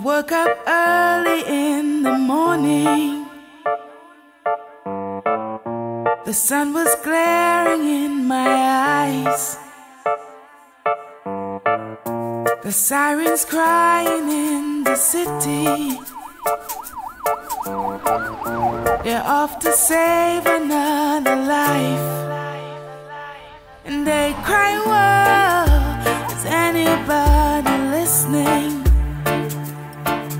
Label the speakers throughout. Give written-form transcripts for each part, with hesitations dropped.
Speaker 1: woke up early in the morning. The sun was glaring in my eyes. The sirens crying in the city. They're off to save another life. And they cry, whoa, is anybody listening?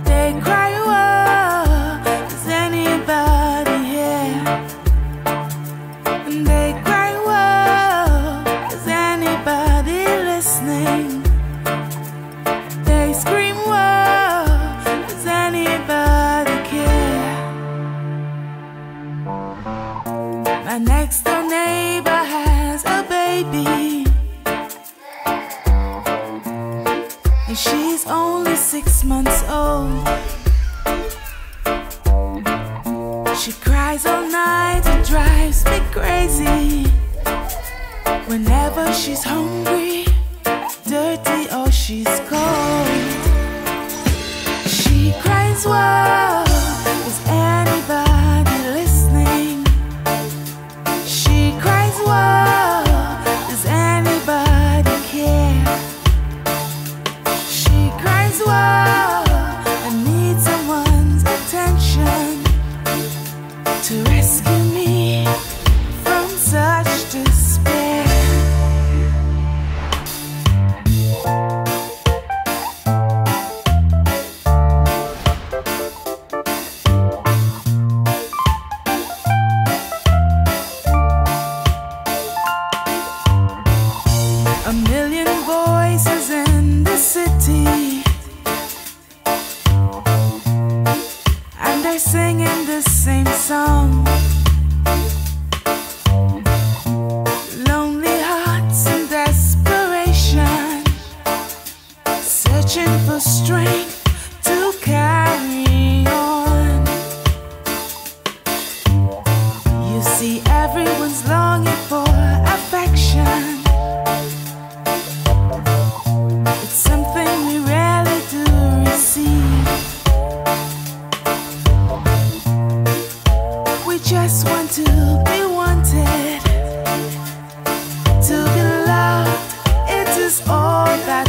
Speaker 1: They cry, whoa, is anybody here? And they cry, whoa, is anybody listening? They scream, whoa, does anybody care? My next door neighbor has a baby, and she's only 6 months old. She cries all night and drives me crazy. Whenever she's hungry, dirty, or she's cold, she cries, whoa, is anybody listening? She cries, whoa, does anybody care? She cries, whoa, I need someone's attention to rescue me from such despair. A million voices in the city, and they're singing the same song. Lonely hearts in desperation, searching for strength to carry on. You see, everyone's longing for affection. It's something we rarely do receive. We just want to be wanted, to be loved. It is all that